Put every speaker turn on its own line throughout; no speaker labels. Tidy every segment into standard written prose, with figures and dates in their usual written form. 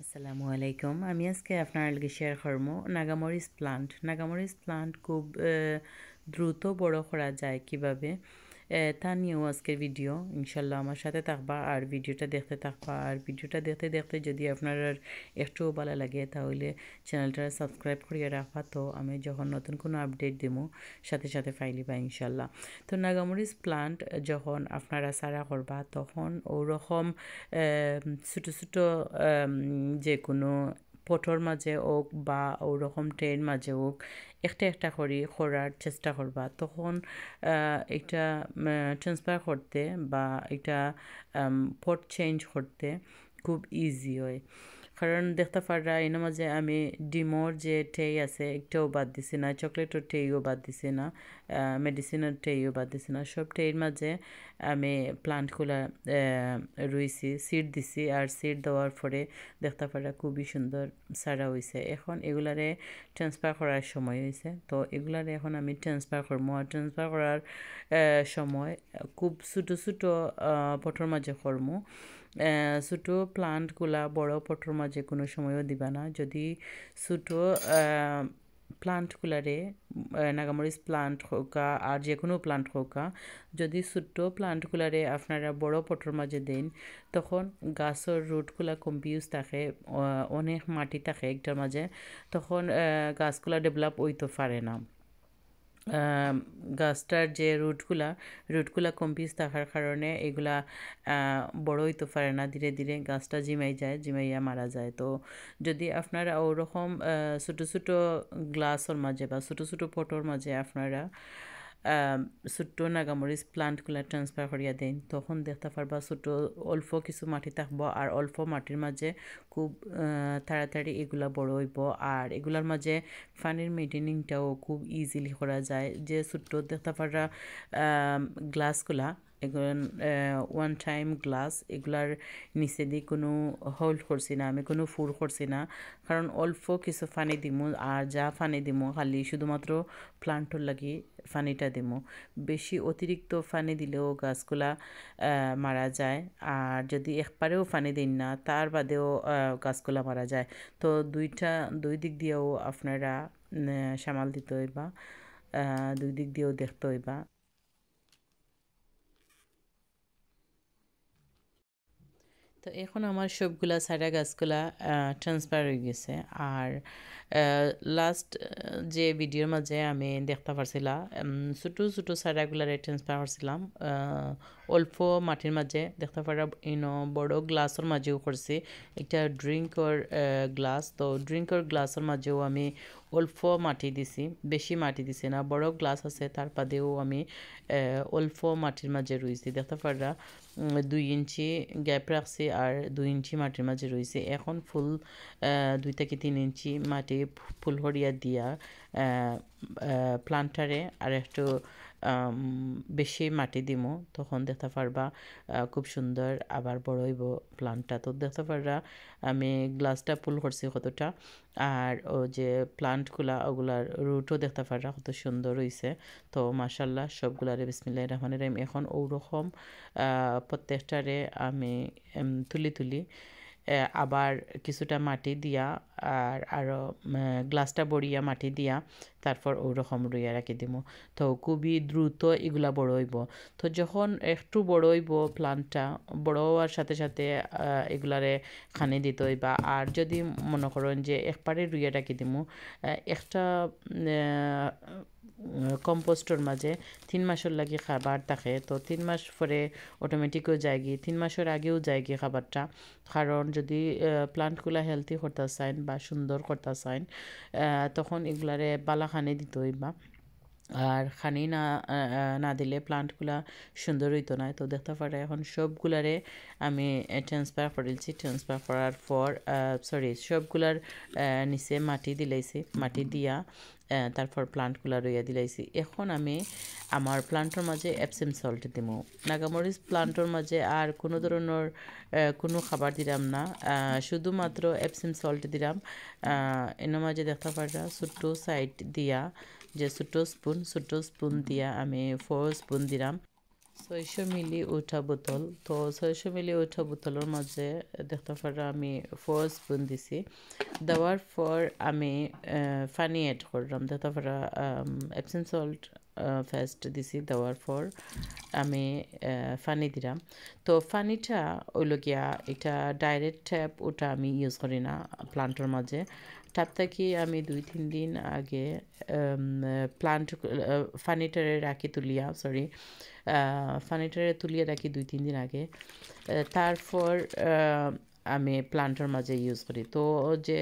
আসসালামু আলাইকুম। আমি আজকে আপনার লগে শেয়ার করবো নাগামরিচ প্লান্ট। নাগামরিচ প্লান্ট খুব দ্রুত বড় করা যায় কিভাবে, তা নিয়েও আজকের ভিডিও। ইনশাল্লাহ আমার সাথে থাকবা আর ভিডিওটা দেখতে থাকবা। আর ভিডিওটা দেখতে দেখতে যদি আপনার একটুও ভালো লাগে তাহলে চ্যানেলটা সাবস্ক্রাইব করিয়ে রাখবা, তো আমি যখন নতুন কোনো আপডেট দেবো সাথে সাথে পাইলিবা ইনশাল্লাহ। তো নাগামরিচ প্লান্ট যখন আপনারা সারা করবা তখন ওরকম ছোটো ছোটো যে কোনো পটর মাঝে হোক বা ওরকম ট্রেন মাঝে হোক একটা একটা করে করার চেষ্টা করবা, তখন এটা ট্রান্সফার করতে বা এটা পট চেঞ্জ করতে খুব ইজি হয়। কারণ দেখতে পারা এর মাঝে আমি ডিমোর যে টেই আছে একটাও বাদ দিছি না, চকলেটের টেইও বাদ দিছি না, মেডিসিনের টেইও বাদ দিছি না, সব টেইর মাঝে আমি প্লান্টগুলা রুইছি, সিড দিছি। আর সিড দেওয়ার পরে দেখতে পারা খুবই সুন্দর সারা হয়েছে। এখন এগুলারে ট্রান্সফার করার সময় হয়েছে, তো এগুলারে এখন আমি ট্রান্সফার করবো। আর ট্রান্সফার করার সময় খুব ছোটো ছোটো পটর মাঝে করবো। ছোটো প্লান্টগুলা বড় পটর মাঝে কোনো সময়ও দিবা না। যদি ছোটো প্লান্টগুলারে নাগামরিচ প্লান্ট হোকা আর যে কোনো প্লান্ট হোকা, যদি ছোট্ট প্লান্টগুলারে আপনারা বড় পটর মাঝে দেন তখন গাছের রুটগুলা কনফিউজ থাকে, অনেক মাটি থাকে একটার মাঝে, তখন গাছগুলা ডেভেলপ হইতে পারে না। গাছটার যে রুটগুলা কনফিউজ থাকার কারণে এগুলা বড় হইতে পারে না, ধীরে ধীরে গাছটা জিমাইয়া মারা যায়। তো যদি আপনারা ওরকম ছোটো ছোটো গ্লাসের মাঝে বা ছোটো ছোটো পটর মাঝে আপনারা ছোট্ট নাগামরিচ প্লান্টগুলা ট্রান্সফার করিয়া দেন, তখন দেখতে পারবা ছোটো অল্প কিছু মাটি থাকবো আর অল্প মাটির মাঝে খুব তাড়াতাড়ি এগুলা বড় হইব। আর এগুলার মাঝে পানির মেনটেনিংটাও খুব ইজিলি করা যায়। যে ছোট্ট দেখতে পারা গ্লাসগুলা এগুলো ওয়ান টাইম গ্লাস, এগুলার নিচে দিয়ে কোনো হোল্ড করছি না, আমি কোনো ফুর করছি না, কারণ অল্প কিছু পানি দিমু আর যা পানি দিমু খালি শুধুমাত্র প্লান্টর লাগি পানিটা দিমু। বেশি অতিরিক্ত পানি দিলেও গাছগুলা মারা যায়, আর যদি একবারেও পানি দিন না তার বাদেও গাছগুলা মারা যায়। তো দুই দিক দিয়েও আপনারা সামাল দিতে হইবা, দুই দিক দিয়েও দেখতে হইবা। তো এখন আমার সবগুলা সারা গাছগুলা ট্রান্সফার হয়ে গেছে। আর লাস্ট যে ভিডিওর মাঝে আমি দেখতে পারছিলাম ছোটো ছোটো সারাগুলারে ট্রান্সফার করছিলাম অল্প মাটির মাঝে, দেখতে পারা বড় গ্লাসের মাঝেও করছি একটা ড্রিঙ্কর গ্লাস। তো ড্রিঙ্কর গ্লাসের মাঝেও আমি অল্প মাটি দিছি, বেশি মাটি দিছি না। বড় গ্লাস আছে তার বাদেও আমি অল্প মাটির মাঝে রয়েছি, দেখতে পারা 2 ইঞ্চি গ্যাপ রাখছি আর 2 ইঞ্চি মাটির মাঝে রয়েছে। এখন ফুল 2 থেকে 3 ইঞ্চি মাটি ফুল হরিয়া দিয়া প্লান্টারে আর একটু বেশি মাটি দিমো, তখন দেখতে পারবা খুব সুন্দর আবার বড় হইব প্লান্টটা। তো দেখতে পারবা আমি গ্লাসটা ফুল করছি কতটা, আর ও যে প্লান্টগুলা ওগুলার রুটও দেখতে পারবা কত সুন্দর হয়েছে। তো মাশাল্লাহ সবগুলারে বিসমিল্লাহির রহমানির রহিম এখন ওরকম প্রত্যেকটারে আমি তুলি তুলি আবার কিছুটা মাটি দিয়া আর আরও গ্লাসটা বড়িয়া মাটি দিয়া তারপর ওরকম রুইয়া রাখি দিব। তো খুবই দ্রুত এগুলা বড় হইব। তো যখন একটু বড় হইব প্লান্টটা, বড় হওয়ার সাথে সাথে এগুলারে খানি দিতে হইবা। আর যদি মনে করেন যে একবারে রুইয়া রাখি দিব, একটা কম্পোস্টর মাঝে 3 মাসের লাগে খাবার থাকে, তো 3 মাস পরে অটোমেটিকও যায় গিয়ে, 3 মাসের আগেও যায় গিয়ে খাবারটা। কারণ যদি প্লান্টগুলা হেলদি করতে চান বা সুন্দর করতে চান তখন এগুলারে বালা খানি দিতে হইবা। আর খানি না দিলে প্লান্টগুলা সুন্দর হইতো না। তো দেখতে পারে এখন সবগুলারে আমি ট্রান্সফার করেছি, ট্রান্সফার করার পর সবগুলার নিচে মাটি দিলাইছি, মাটি দিয়া তারপর প্লান্টগুলা রইয়া দিলাইছি। এখন আমি আমার প্লান্টের মাঝে এপসেম সল্ট দিব। নাগামরিচ প্লান্টের মাঝে আর কোনো ধরনের কোনো খাবার দিলাম না, শুধুমাত্র এপসেম সল্ট দিলাম। এর মাঝে দেখতে পারা ছোট্ট সাইড দিয়া যে ছোট্ট স্পুন দিয়া আমি 4 স্পুন দিলাম। 600 মিলি উঠা বোতল তো 600 মিলি উঠা বোতলের মাঝে দেখতে পারা আমি 4 স্পুন দিছি দেওয়ার পর আমি পানি অ্যাড করলাম দেখতে পারা এপসম সল্ট ফার্স্ট দিছি দেওয়ার পর আমি পানি দিলাম তো পানিটা ওইল গিয়া এটা ডাইরেক্ট ট্যাপ ওটা আমি ইউজ করি না প্লান্টের মাঝে ট্যাপ থেকে আমি 2-3 দিন আগে প্লান্ট পানিটারে রাখি তুলিয়া সরি পানিটারে তুলিয়ে রাখি 2-3 দিন আগে তারপর আমি প্লান্টের মাঝে ইউজ করি তো যে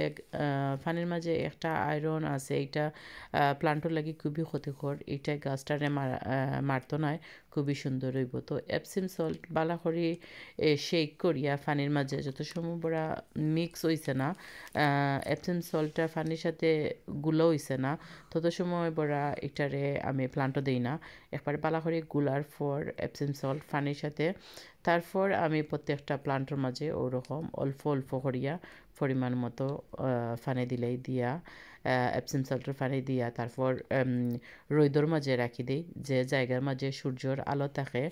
পানির মাঝে একটা আয়রন আছে এটা প্লান্টের লাগি খুবই ক্ষতিকর এটা গাছটারে মারতো নয় খুবই সুন্দর হইব তো এপসিম সল্ট বালা করি শেক করিয়া পানির মাঝে যত সময় বড়া মিক্স হইছে না এপসিম সল্টটা পানির সাথে গুলো হইছে না তত সময় বড়া এটারে আমি প্লান্টও দিই না একবার বালা করে গুলার পর এপসিম সল্ট পানির সাথে তারপর আমি প্রত্যেকটা প্লান্টের মাঝে ওরকম অল্প অল্প করিয়া পরিমাণ মতো পানি দিলেই দিয়া এপসিম সল্টের পানি দিয়া তারপর রোদর মাঝে রাখি দিই যে জায়গার মাঝে সূর্যর আলো থাকে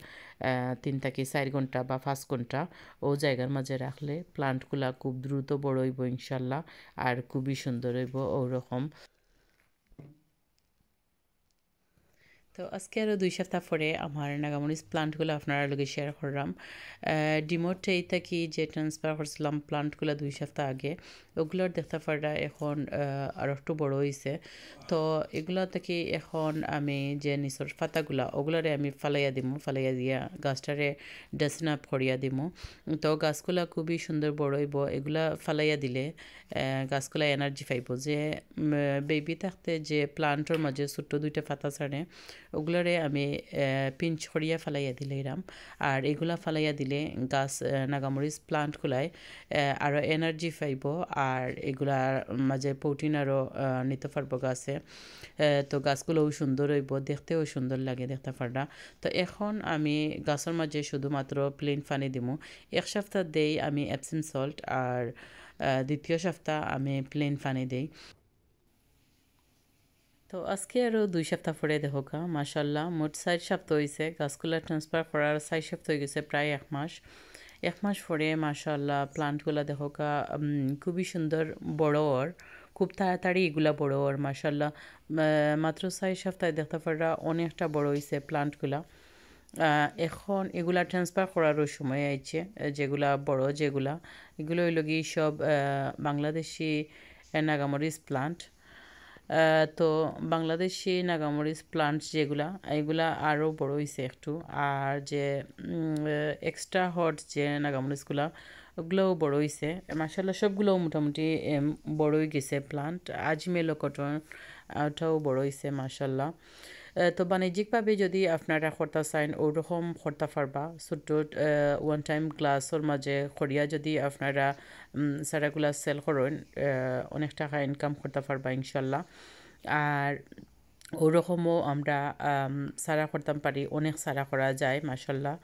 3-4 ঘন্টা বা 5 ঘন্টা ও জায়গার মাঝে রাখলে প্লান্টগুলা খুব দ্রুত বড় হইব ইনশাল্লাহ আর খুবই সুন্দর হইব ওরকম তো আজকে আরও 2 সপ্তাহ পরে আমার নাগামরিচ প্লান্টগুলো আপনারা লগে শেয়ার করলাম ডিমোট এইটা কি যে ট্রান্সফার করছিলাম প্লান্টগুলো 2 সপ্তাহ আগে ওগুলোর দেখতে পারা এখন আর একটু বড় হয়েছে তো এগুলো থেকে এখন আমি যে নিচর পাতাগুলা ওগুলারে আমি ফালাইয়া দিয়া গাছটারে ডাস্টিন আপ করিয়া দিমু তো গাছগুলা খুবই সুন্দর বড় হইব এগুলা ফালাইয়া দিলে গাছগুলা এনার্জি পাইব যে বেবি থাকতে যে প্লান্টের মাঝে ছোট্ট 2টা পাতা ছাড়ে ওগুলারে আমি পিঞ্চ করিয়া ফালাইয়া দিলাম আর এগুলা ফালাইয়া দিলে গাছ নাগামরিচ প্লান্টগুলায় আরও এনার্জি পাইব আর এগুলার মাঝে প্রোটিন আরও নিতে পারবো গাছে তো গাছগুলোও সুন্দর হইব দেখতেও সুন্দর লাগে দেখতে পাররা তো এখন আমি গাছের মাঝে শুধুমাত্র প্লেন পানি দিমু 1 সপ্তাহ দেই আমি এপসিম সল্ট আর দ্বিতীয় সপ্তাহ আমি প্লেন পানি দেই তো আজকে আরও 2 সপ্তাহ পরে দেখোকা মাশাল্লাহ মোট 4 সপ্তাহ হয়েছে গাছগুলো ট্রান্সফার করার 4 সপ্তাহ হয়ে গেছে প্রায় 1 মাস পরে মাশাল্লাহ প্লান্টগুলো দেখোকা খুবই সুন্দর বড় ওর খুব তাড়াতাড়ি এগুলা বড় ওর মাশাল্লাহ মাত্র 4 সপ্তাহে দেখতে পারা অনেকটা বড় হয়েছে প্লান্টগুলা এখন এগুলা ট্রান্সফার করারও সময় আইছে যেগুলা বড় যেগুলা এগুলো হইল কি সব বাংলাদেশি নাগামরিচ প্লান্ট তো বাংলাদেশি নাগামরিচ প্লান্ট যেগুলা এগুলা আরও বড় হয়েছে একটু আর যে এক্সট্রা হট যে নাগামরিচগুলা ওগুলোও বড় হয়েছে মাসাল্লাহ সবগুলোও মোটামুটি বড় হয়ে গেছে প্লান্ট আজমেলো কটন ওটাও বড় হয়েছে মাসাল্লাহ তো বাণিজ্যিকভাবে যদি আপনারা করতে চান ওরকম করতে পারবা ছোট্ট 1 টাইম গ্লাসের মাঝে করিয়া যদি আপনারা সারাগুলা সেল করেন অনেক টাকা ইনকাম করতে পারবা ইনশাল্লাহ আর ওরকমও আমরা সারা করতাম পারি অনেক সারা করা যায় মাশাল্লাহ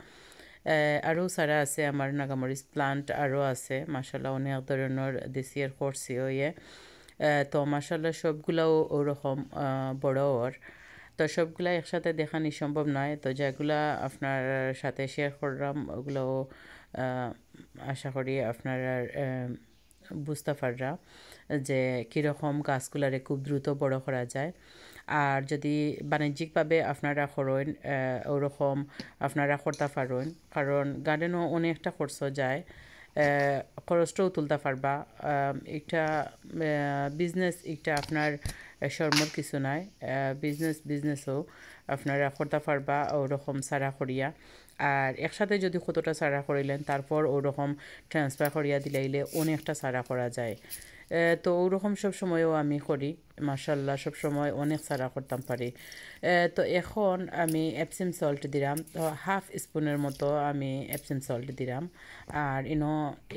আরও সারা আছে আমার নাগামরিচ প্লান্ট আরও আছে মাশাল্লাহ অনেক ধরনের দেশিয়ার করছিও তো মাশাল্লাহ সবগুলাও ওরকম বড় ওর তো সবগুলা একসাথে দেখানি সম্ভব নয় তো যেগুলা আপনার সাথে শেয়ার করলাম ওগুলোও আশা করি আপনারা বুঝতে পাররা যে কীরকম গাছগুলারে খুব দ্রুত বড় করা যায় আর যদি বাণিজ্যিকভাবে আপনারা করেন ওরকম আপনারা করতে পারেন কারণ গার্ডেনও অনেকটা খরচ যায় খরচটাও তুলতে পারবা এটা বিজনেস এটা আপনার শর্মর কিছু নাই বিজনেসও আপনারা করতে পারবা ওরকম সারা করিয়া আর একসাথে যদি কতটা সারা করিলেন তারপর ওরকম ট্রান্সফার করিয়া দিলাইলে অনেকটা সারা করা যায় তো ওরকম সব সময়ও আমি করি মাশাল্লাহ সব সময় অনেক সারা করতাম পারি তো এখন আমি এপসিম সল্ট দিলাম তো হাফ স্পুনের মতো আমি এপসিম সল্ট দিলাম আর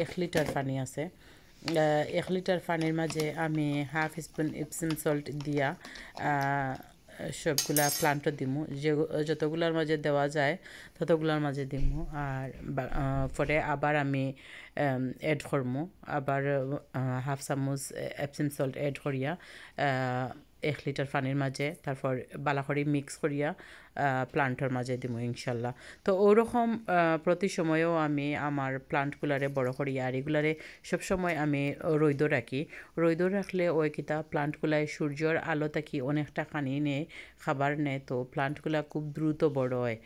1 লিটার পানি আছে 1 লিটার পানির মাঝে আমি হাফ স্পুন এপসিম সল্ট দিয়া সবগুলা প্লান্টও দিমু যে যতগুলার মাঝে দেওয়া যায় ততগুলার মাঝে দিমু আর পরে আবার আমি এড করমু আবার হাফ চামচ এপসিম সল্ট এড করিয়া 1 লিটার পানির মাঝে তারপর বালা করে মিক্স করিয়া প্লান্টের মাঝে দিব ইনশাল্লাহ। তো ওরকম প্রতি সময়ও আমি আমার প্লান্টগুলারে বড় করি আর এগুলারে সবসময় আমি রোদ্র রাখি। রোদ্র রাখলে ওই কিতা প্লান্টগুলায় সূর্যর আলো থাকি অনেকটা খানি নেয়, খাবার নেয়, তো প্লান্টগুলা খুব দ্রুত বড় হয়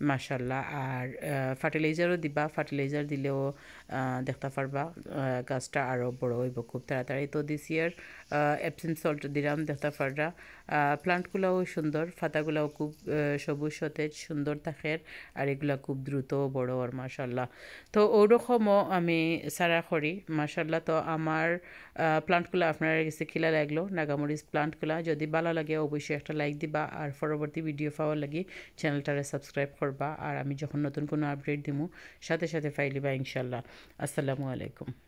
মাশাল্লাহ। আর ফার্টিলাইজারও দিবা, ফার্টিলাইজার দিলেও দেখতে পারবা গাছটা আরও বড় হইব খুব তাড়াতাড়ি। তো দিস ইয়ার এপসিম সল্ট দিলাম, দেখতে পাররা প্লান্টগুলোও সুন্দর, পাতাগুলোও খুব সবুজ সতেজ সুন্দর থাকে আর এগুলা খুব দ্রুত বড় আর মাশাল্লাহ। তো ওরকমও আমি সারা করি মাশাল্লাহ। তো আমার প্লান্টগুলো আপনার কাছে খিলা লাগলো নাগামরিচ প্লান্টগুলো যদি ভালো লাগে অবশ্যই একটা লাইক দিবা আর পরবর্তী ভিডিও পাওয়ার লাগি চ্যানেলটারে সাবস্ক্রাইব করবা আর আমি যখন নতুন কোনো আপডেট দিমু সাথে সাথে পাইলিবা ইনশাল্লাহ। আসসালামু আলাইকুম।